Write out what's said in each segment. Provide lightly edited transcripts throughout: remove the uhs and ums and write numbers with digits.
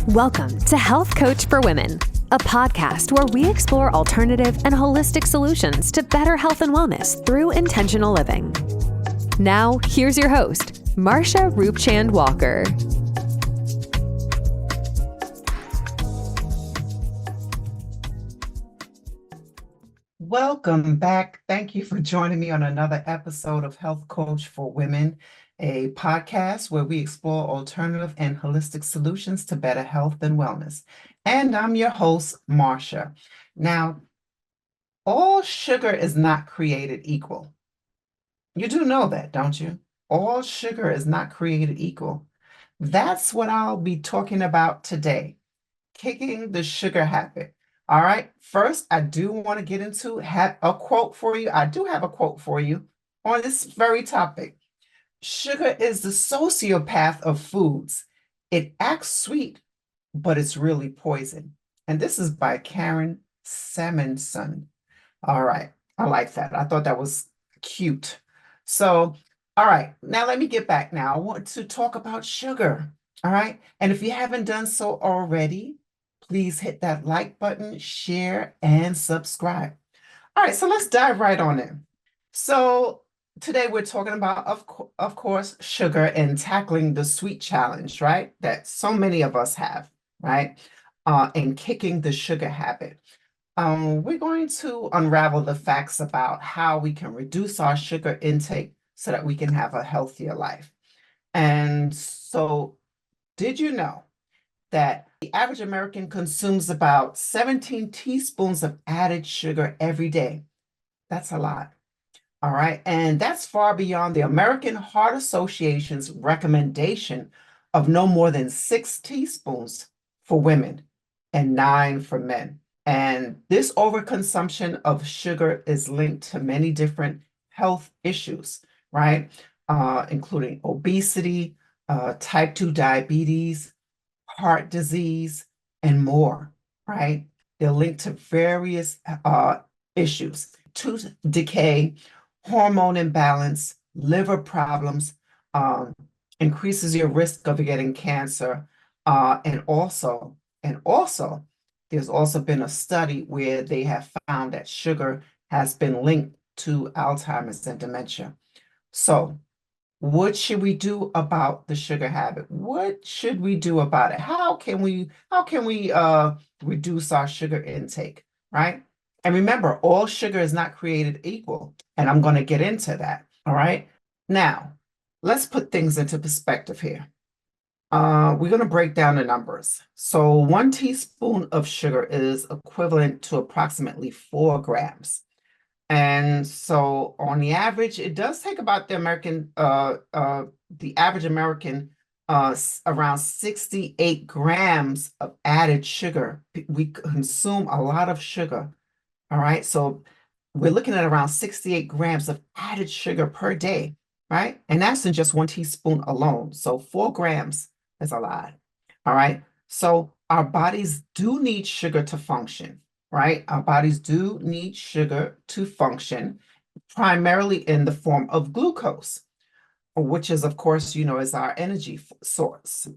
Welcome to Health Coach for Women, a podcast where we explore alternative and holistic solutions to better health and wellness through intentional living. Now, here's your host, Marsha Roopchand-Walker. Welcome back. Thank you for joining me on another episode of Health Coach for Women, a podcast where we explore alternative and holistic solutions to better health and wellness. And I'm your host, Marsha. Now, all sugar is not created equal. You do know that, don't you? All sugar is not created equal. That's what I'll be talking about today, kicking the sugar habit. All right. First, I do want to get into a quote for you. I do have a quote for you on this very topic. Sugar is the sociopath of foods. It acts sweet, but it's really poison. And this is by Karen Samuelson. All right. I like that. I thought that was cute. So, all right. Now let me get back now. I want to talk about sugar. All right. And if you haven't done so already, please hit that like button, share, and subscribe. All right, so let's dive right on in. So today we're talking about, of course, sugar and tackling the sweet challenge, right? That so many of us have, right? And kicking the sugar habit. We're going to unravel the facts about how we can reduce our sugar intake so that we can have a healthier life. And so, did you know that the average American consumes about 17 teaspoons of added sugar every day? That's a lot. All right. And that's far beyond the American Heart Association's recommendation of no more than 6 teaspoons for women and 9 for men. And this overconsumption of sugar is linked to many different health issues, right? Including obesity, type 2 diabetes, heart disease, and more, right? They're linked to various issues: tooth decay, hormone imbalance, liver problems, increases your risk of getting cancer, and also, there's also been a study where they have found that sugar has been linked to Alzheimer's and dementia. So, what should we do about the sugar habit? What should we do about it? How can we reduce our sugar intake, right? And remember, all sugar is not created equal, and I'm going to get into that. All right. Now, let's put things into perspective here. We're going to break down the numbers. So 1 teaspoon of sugar is equivalent to approximately 4 grams. And so on the average, it does take about the average American around 68 grams of added sugar. We consume a lot of sugar. All right. So we're looking at around 68 grams of added sugar per day, right? And that's in just 1 teaspoon alone. So 4 grams is a lot. All right. So our bodies do need sugar to function. Right? Our bodies do need sugar to function, primarily in the form of glucose, which is, of course, is our energy source.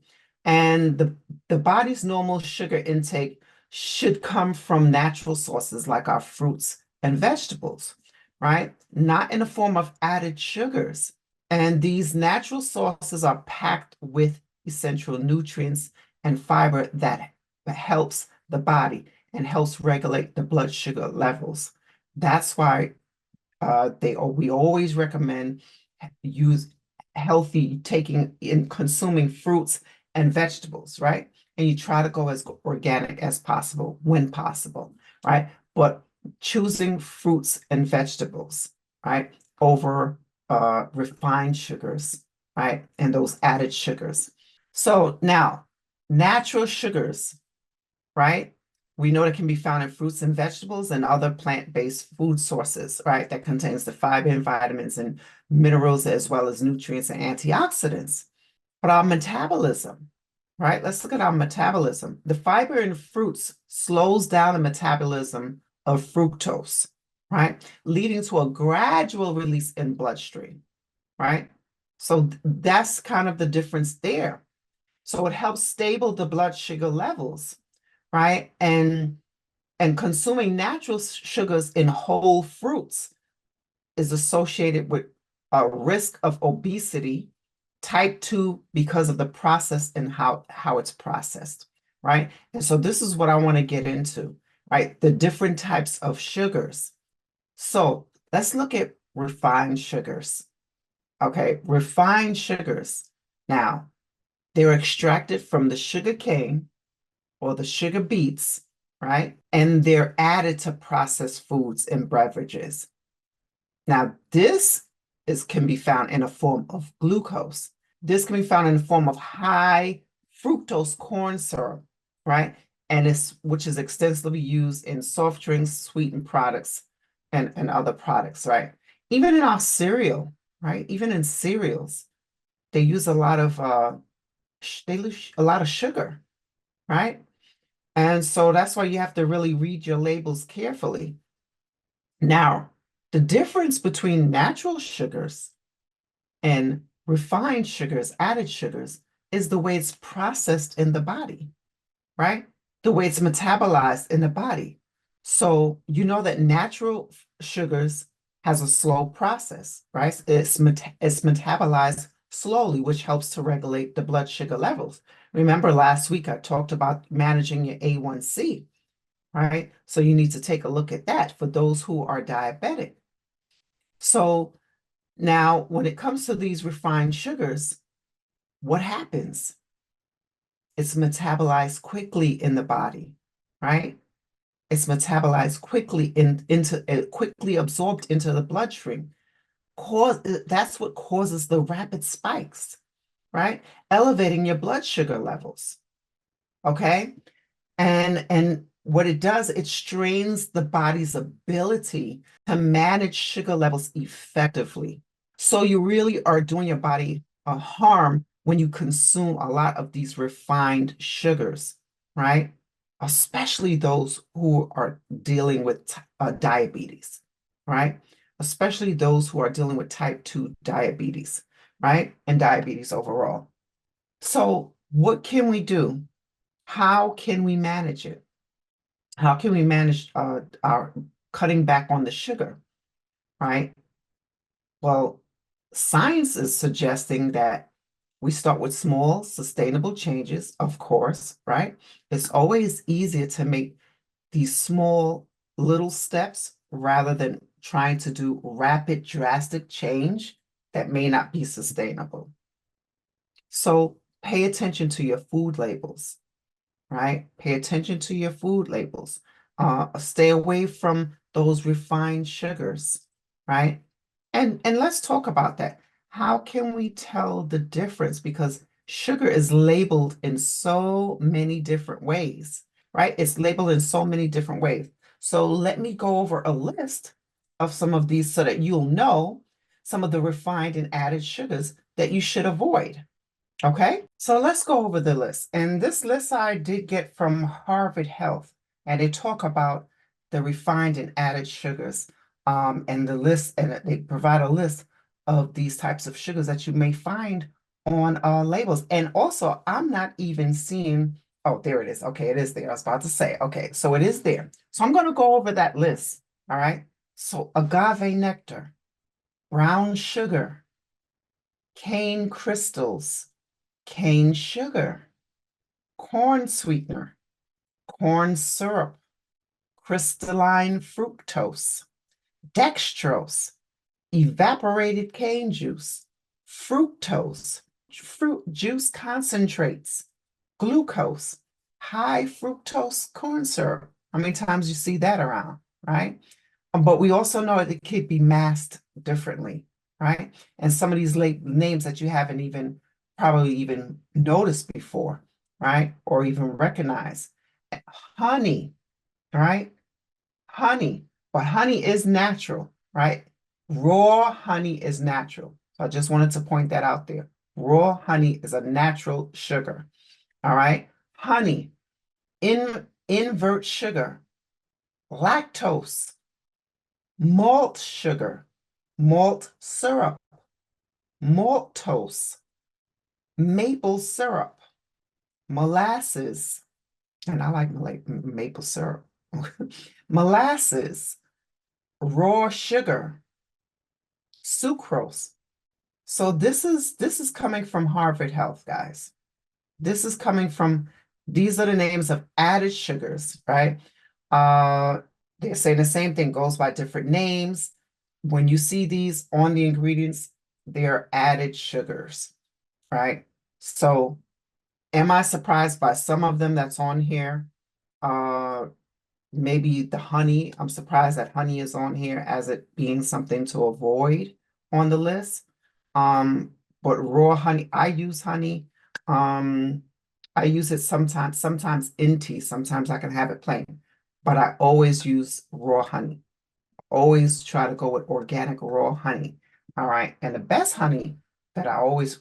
And the body's normal sugar intake should come from natural sources like our fruits and vegetables, right? Not in the form of added sugars. And these natural sources are packed with essential nutrients and fiber that helps the body and helps regulate the blood sugar levels. That's why we always recommend consuming fruits and vegetables, right? And you try to go as organic as possible when possible, right? But choosing fruits and vegetables, right, over refined sugars, right, and those added sugars. So now, natural sugars, right? We know that can be found in fruits and vegetables and other plant-based food sources, right? That contains the fiber and vitamins and minerals as well as nutrients and antioxidants. But our metabolism, right? Let's look at our metabolism. The fiber in fruits slows down the metabolism of fructose, right? Leading to a gradual release in bloodstream, right? So that's kind of the difference there. So it helps stable the blood sugar levels, right? And consuming natural sugars in whole fruits is associated with a risk of obesity, type 2, because of the process and how it's processed, right? And so this is what I want to get into, right? The different types of sugars. So let's look at refined sugars. Okay, refined sugars. Now, they're extracted from the sugar cane or the sugar beets, right? And they're added to processed foods and beverages. Now, this can be found in a form of glucose. This can be found in the form of high fructose corn syrup, right? And which is extensively used in soft drinks, sweetened products, and other products, right? Even in our cereal, right? Even in cereals, they use a lot of sugar, right? And so that's why you have to really read your labels carefully. Now, the difference between natural sugars and refined sugars, added sugars, is the way it's processed in the body, right? The way it's metabolized in the body. So you know that natural sugars has a slow process, right? It's metabolized slowly, which helps to regulate the blood sugar levels. Remember last week I talked about managing your A1C, right? So you need to take a look at that for those who are diabetic. So now when it comes to these refined sugars, what happens? It's metabolized quickly in the body, right? It's metabolized quickly quickly absorbed into the bloodstream. That's what causes the rapid spikes, right? Elevating your blood sugar levels. Okay. And what it does, it strains the body's ability to manage sugar levels effectively. So you really are doing your body a harm when you consume a lot of these refined sugars, right? Especially those who are dealing with diabetes, right? Especially those who are dealing with type 2 diabetes, right? And diabetes overall. So what can we do? How can we manage it? How can we manage our cutting back on the sugar, right? Well, science is suggesting that we start with small, sustainable changes, of course, right? It's always easier to make these small little steps rather than trying to do rapid, drastic change that may not be sustainable. So pay attention to your food labels, right? Pay attention to your food labels. Stay away from those refined sugars, right? And let's talk about that. How can we tell the difference? Because sugar is labeled in so many different ways, right? It's labeled in so many different ways. So let me go over a list of some of these so that you'll know some of the refined and added sugars that you should avoid. Okay, so let's go over the list. And this list I did get from Harvard Health, and they talk about the refined and added sugars. And the list, and they provide a list of these types of sugars that you may find on labels. And also, I'm not even seeing, oh, there it is. Okay, it is there. I was about to say, okay, so it is there. So I'm going to go over that list. All right. So agave nectar, brown sugar, cane crystals, cane sugar, corn sweetener, corn syrup, crystalline fructose, dextrose, evaporated cane juice, fructose, fruit juice concentrates, glucose, high fructose corn syrup. How many times you see that around, right? But we also know it could be masked differently, right? And some of these names that you haven't even probably even noticed before, right? Or even recognized. Honey, right? Honey, but honey is natural, right? Raw honey is natural. So I just wanted to point that out there. Raw honey is a natural sugar, all right? Honey, invert sugar, lactose, malt sugar, malt syrup, maltose, maple syrup, molasses, and I like maple syrup, molasses, raw sugar, sucrose. So this is coming from Harvard Health, guys. This is coming from, these are the names of added sugars, right? Uh, they're saying the same thing, goes by different names. When you see these on the ingredients, they're added sugars, right? So am I surprised by some of them that's on here? Maybe the honey. I'm surprised that honey is on here as it being something to avoid on the list. But raw honey, I use honey. I use it sometimes in tea. Sometimes I can have it plain, but I always use raw honey. Always try to go with organic raw honey. All right. And the best honey that I always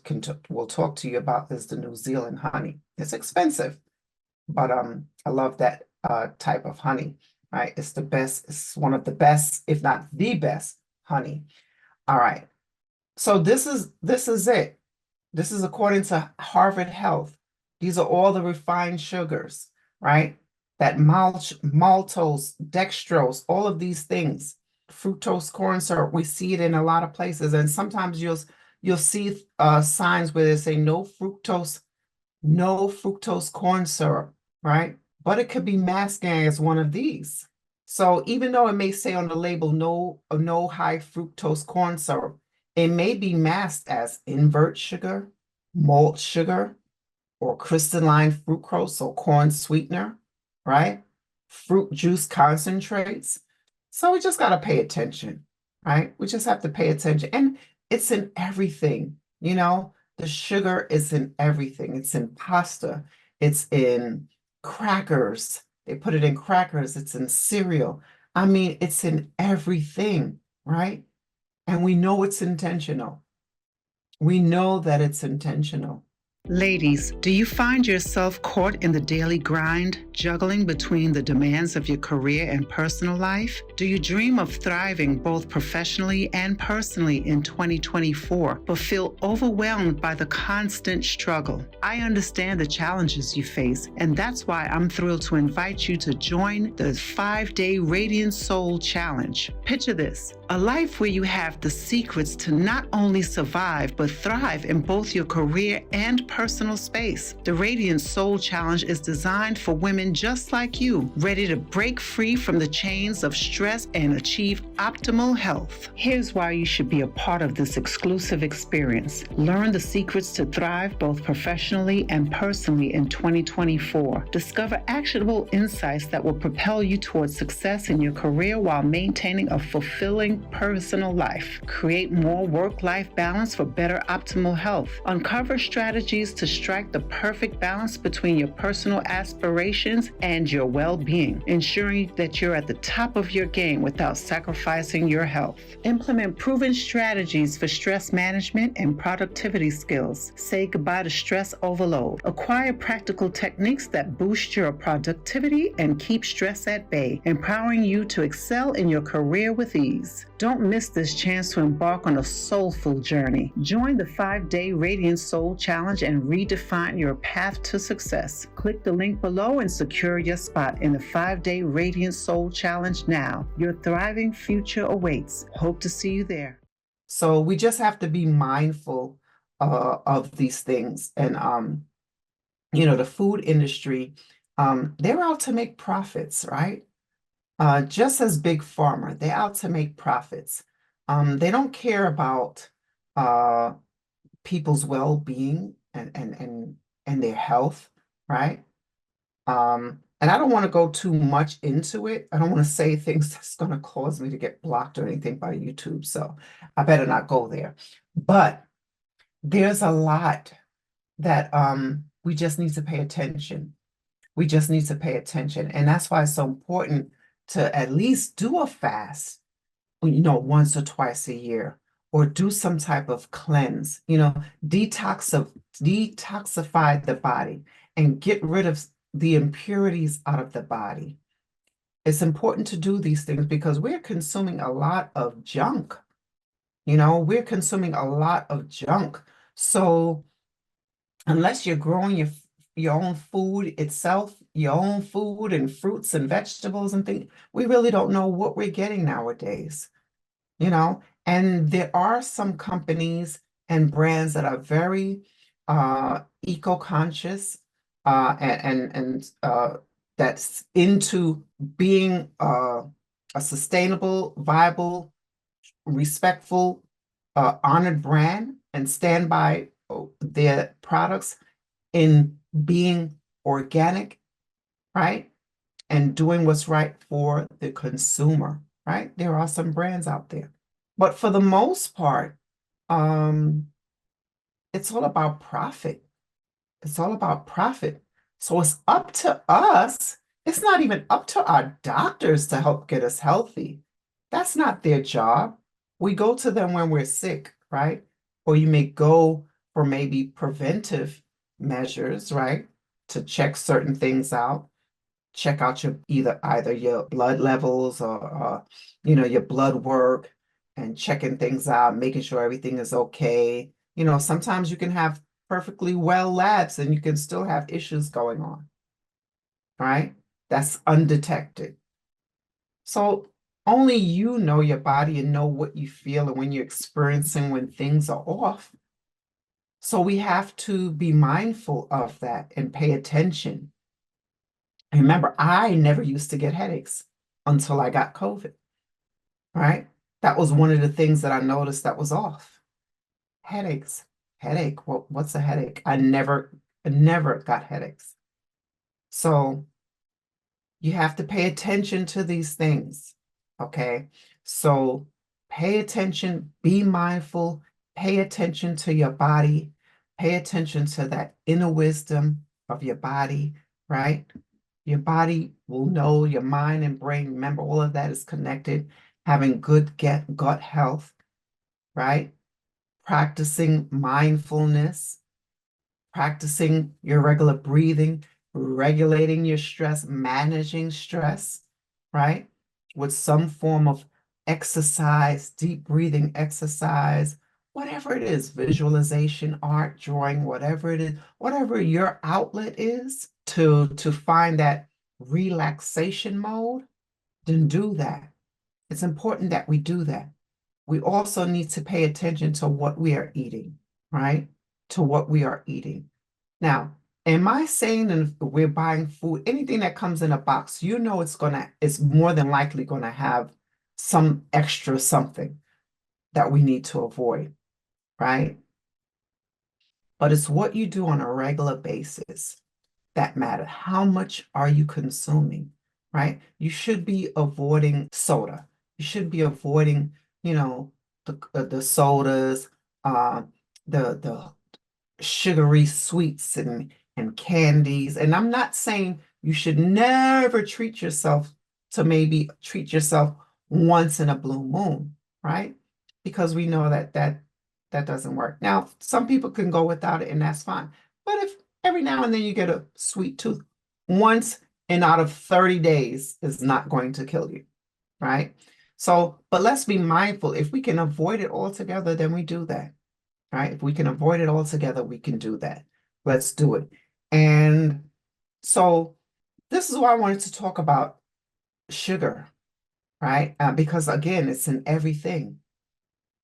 will talk to you about is the New Zealand honey. It's expensive, but I love that type of honey. Right? It's the best, it's one of the best, if not the best honey. All right. So this is it. This is according to Harvard Health. These are all the refined sugars, right? That maltose, dextrose, all of these things, fructose corn syrup, we see it in a lot of places. And sometimes you'll see signs where they say no fructose corn syrup, right? But it could be masking as one of these. So even though it may say on the label no high fructose corn syrup, it may be masked as invert sugar, malt sugar, or crystalline fructose, or corn sweetener, right? Fruit juice concentrates. So we just got to pay attention, right? We just have to pay attention. And it's in everything, the sugar is in everything. It's in pasta. It's in crackers. They put it in crackers. It's in cereal. I mean, it's in everything, right? And we know it's intentional. We know that it's intentional. Ladies, do you find yourself caught in the daily grind, juggling between the demands of your career and personal life? Do you dream of thriving both professionally and personally in 2024, but feel overwhelmed by the constant struggle? I understand the challenges you face, and that's why I'm thrilled to invite you to join the 5-day Radiant Soul Challenge. Picture this: a life where you have the secrets to not only survive, but thrive in both your career and personal space. The Radiant Soul Challenge is designed for women just like you, ready to break free from the chains of stress and achieve optimal health. Here's why you should be a part of this exclusive experience. Learn the secrets to thrive both professionally and personally in 2024. Discover actionable insights that will propel you towards success in your career while maintaining a fulfilling personal life. Create more work-life balance for better optimal health. Uncover strategies to strike the perfect balance between your personal aspirations and your well-being, ensuring that you're at the top of your game without sacrificing your health. Implement proven strategies for stress management and productivity skills. Say goodbye to stress overload. Acquire practical techniques that boost your productivity and keep stress at bay, empowering you to excel in your career with ease. Don't miss this chance to embark on a soulful journey. Join the 5-day Radiant Soul Challenge and redefine your path to success. Click the link below and secure your spot in the 5-day Radiant Soul Challenge now. Your thriving future awaits. Hope to see you there. So we just have to be mindful of these things. And, the food industry, they're out to make profits, right? Just as Big Pharma, they're out to make profits. They don't care about people's well-being and their health, right? And I don't want to go too much into it. I don't want to say things that's going to cause me to get blocked or anything by YouTube, so I better not go there. But there's a lot that we just need to pay attention. We just need to pay attention. And that's why it's so important to at least do a fast, once or twice a year, or do some type of cleanse, detoxify the body and get rid of the impurities out of the body. It's important to do these things because we're consuming a lot of junk. We're consuming a lot of junk. So unless you're growing your your own food itself, your own food and fruits and vegetables and things, we really don't know what we're getting nowadays, you know? And there are some companies and brands that are very eco-conscious and that's into being a sustainable, viable, respectful, honored brand and stand by their products in being organic, right? And doing what's right for the consumer, right? There are some brands out there. But for the most part, um, it's all about profit. It's all about profit. So it's up to us. It's not even up to our doctors to help get us healthy. That's not their job. We go to them when we're sick, right? Or you may go for maybe preventive measures, right? To check certain things out, check out your either your blood levels or your blood work and checking things out, making sure everything is okay. Sometimes you can have perfectly well labs and you can still have issues going on, right? That's undetected. So only you know your body and know what you feel and when you're experiencing when things are off. So we have to be mindful of that and pay attention. And remember, I never used to get headaches until I got COVID, right? That was one of the things that I noticed that was off. Headaches, headache. What's a headache? I never got headaches. So you have to pay attention to these things, okay? So pay attention, be mindful, pay attention to your body, pay attention to that inner wisdom of your body, right? Your body will know, your mind and brain, remember, all of that is connected. Having good gut health, right? Practicing mindfulness, practicing your regular breathing, regulating your stress, managing stress, right? With some form of exercise, deep breathing exercise, whatever it is, visualization, art, drawing, whatever it is, whatever your outlet is to find that relaxation mode, then do that. It's important that we do that. We also need to pay attention to what we are eating, right? To what we are eating. Now, am I saying that if we're buying food, anything that comes in a box, it's more than likely gonna have some extra something that we need to avoid, right? But it's what you do on a regular basis that matter. How much are you consuming, right? You should be avoiding soda. You should be avoiding, the sodas, uh, the sugary sweets and candies. And I'm not saying you should never treat yourself to maybe treat yourself once in a blue moon, right? Because we know that doesn't work. Now, some people can go without it and that's fine. But if every now and then you get a sweet tooth, once in out of 30 days is not going to kill you, right? So, but let's be mindful. If we can avoid it altogether, then we do that, right? If we can avoid it altogether, we can do that. Let's do it. And so this is why I wanted to talk about sugar, right? Because again, it's in everything.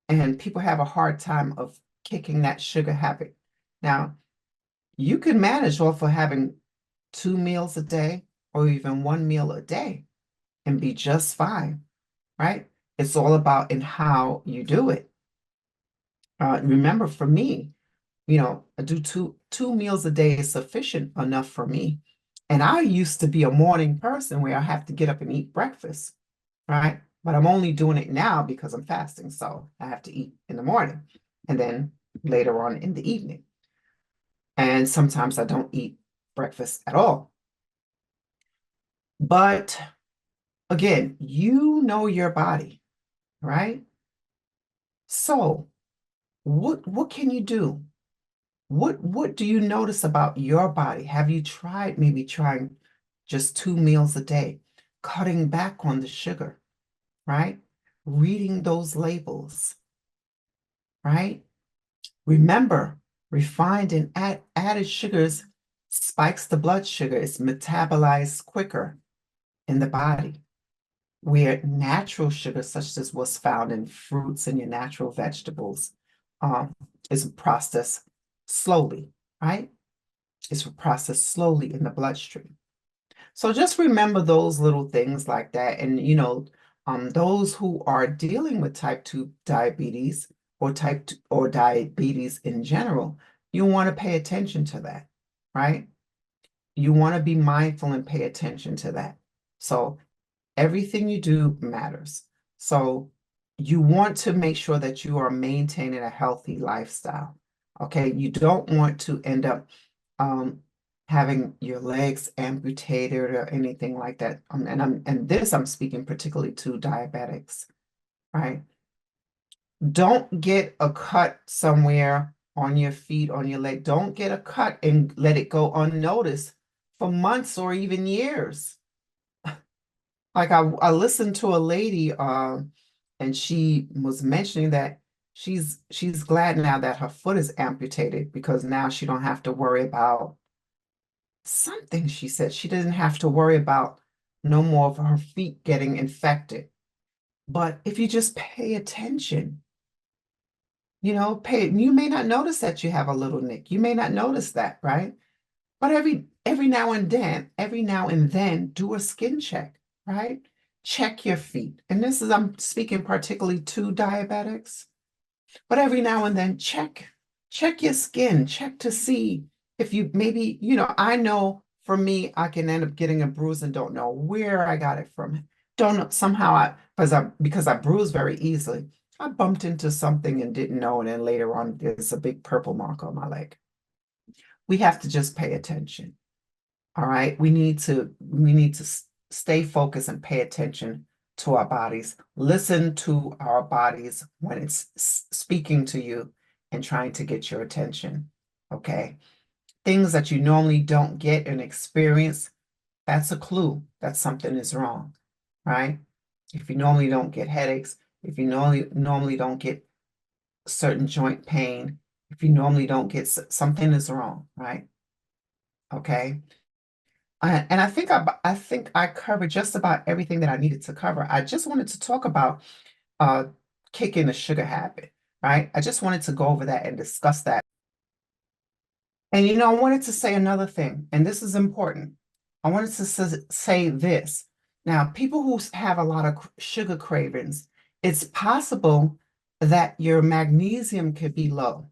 And people have a hard time of kicking that sugar habit. Now, you can manage off of having 2 meals a day or even 1 meal a day and be just fine, right? It's all about in how you do it. Remember, for me, I do two meals a day is sufficient enough for me. And I used to be a morning person where I have to get up and eat breakfast, right? But I'm only doing it now because I'm fasting. So I have to eat in the morning and then later on in the evening. And sometimes I don't eat breakfast at all. But again, you know your body, right? So what can you do? What do you notice about your body? Have you tried maybe trying just 2 meals a day, cutting back on the sugar, right? Reading those labels, right? Remember, refined and added sugars spikes the blood sugar. It's metabolized quicker in the body. Where natural sugar, such as what's found in fruits and your natural vegetables, is processed slowly, right? It's processed slowly in the bloodstream. So just remember those little things like that. And, those who are dealing with type 2 diabetes or type 2 or diabetes in general, you want to pay attention to that, right? You want to be mindful and pay attention to that. So everything you do matters. So you want to make sure that you are maintaining a healthy lifestyle. Okay, you don't want to end up having your legs amputated or anything like that. And this I'm speaking particularly to diabetics, right? Don't get a cut somewhere on your feet, on your leg. Don't get a cut and let it go unnoticed for months or even years. Like I listened to a lady and she was mentioning that she's glad now that her foot is amputated because now she don't have to worry about something. She said she didn't have to worry about no more of her feet getting infected. But if you just pay attention, you may not notice that you have a little nick. You may not notice that, right? But every now and then do a skin check, right? Check your feet. And I'm speaking particularly to diabetics, but every now and then check your skin, check to see if you maybe, I know for me, I can end up getting a bruise and don't know where I got it from. Don't know, somehow because I bruise very easily. I bumped into something and didn't know, and then later on there's a big purple mark on my leg. We have to just pay attention. All right. We need to stay focused and pay attention to our bodies. Listen to our bodies when it's speaking to you and trying to get your attention. Okay. Things that you normally don't get and experience, that's a clue that something is wrong, right? If you normally don't get headaches, if you normally don't get certain joint pain, if you normally don't get something is wrong, right? Okay. And I think I covered just about everything that I needed to cover. I just wanted to talk about uh, kicking the sugar habit, right? I just wanted to go over that and discuss that. And I wanted to say another thing, and this is important. I wanted to say this. Now, people who have a lot of sugar cravings, it's possible that your magnesium could be low.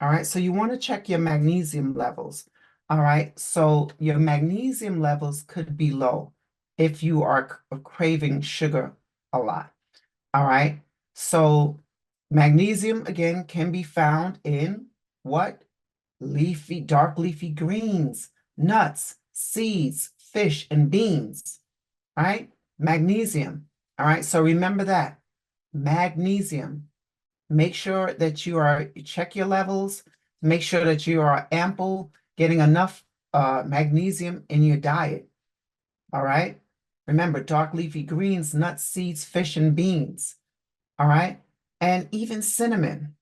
All right, so you want to check your magnesium levels. All right, so your magnesium levels could be low if you are craving sugar a lot. All right, so magnesium again can be found in what? Dark leafy greens, nuts, seeds, fish, and beans. All right, magnesium. All right, so remember that magnesium. Make sure that check your levels, make sure that you are ample, getting enough magnesium in your diet. All right. Remember, dark leafy greens, nuts, seeds, fish, and beans. All right. And even cinnamon,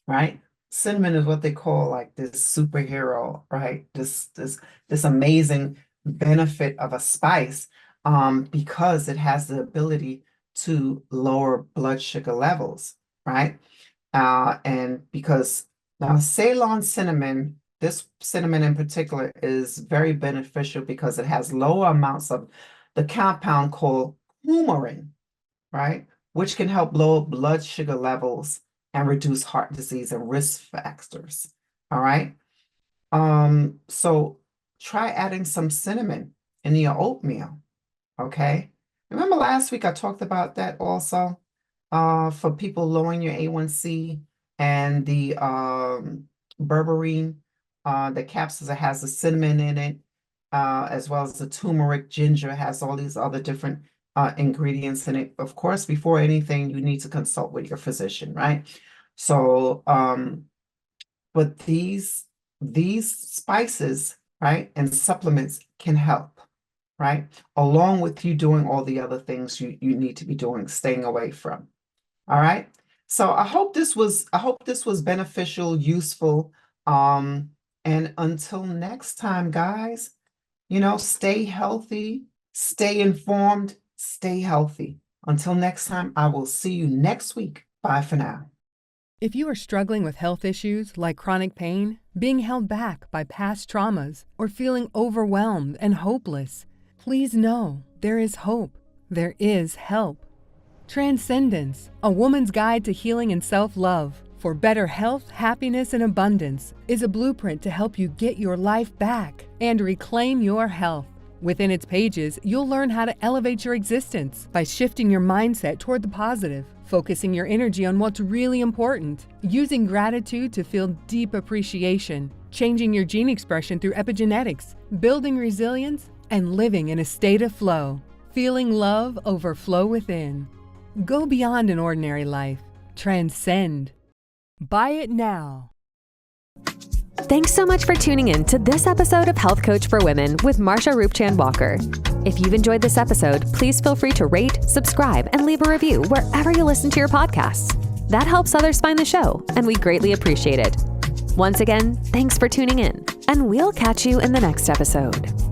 right? Cinnamon is what they call like this superhero, right? This amazing benefit of a spice because it has the ability to lower blood sugar levels, right? And because now Ceylon cinnamon, this cinnamon in particular is very beneficial because it has lower amounts of the compound called coumarin, right? Which can help lower blood sugar levels and reduce heart disease and risk factors. All right. So try adding some cinnamon in your oatmeal. Okay. Remember last week I talked about that also for people lowering your A1C and the berberine, the capsules that has the cinnamon in it, as well as the turmeric, ginger, has all these other different ingredients in it. Of course, before anything, you need to consult with your physician, right? So, but these spices, right, and supplements can help, right? Along with you doing all the other things you need to be doing, staying away from. All right. So I hope this was beneficial, useful, and And until next time, guys, stay healthy, stay informed, stay healthy. Until next time, I will see you next week. Bye for now. If you are struggling with health issues like chronic pain, being held back by past traumas, or feeling overwhelmed and hopeless, please know there is hope. There is help. Transcendence, a woman's guide to healing and self-love for better health, happiness, and abundance, is a blueprint to help you get your life back and reclaim your health. Within its pages, you'll learn how to elevate your existence by shifting your mindset toward the positive, focusing your energy on what's really important, using gratitude to feel deep appreciation, changing your gene expression through epigenetics, building resilience, and living in a state of flow, feeling love overflow within. Go beyond an ordinary life. Transcend. Buy it now. Thanks so much for tuning in to this episode of Health Coach for Women with Marsha Roopchand-Walker. If you've enjoyed this episode, please feel free to rate, subscribe, and leave a review wherever you listen to your podcasts. That helps others find the show, and we greatly appreciate it. Once again, thanks for tuning in, and we'll catch you in the next episode.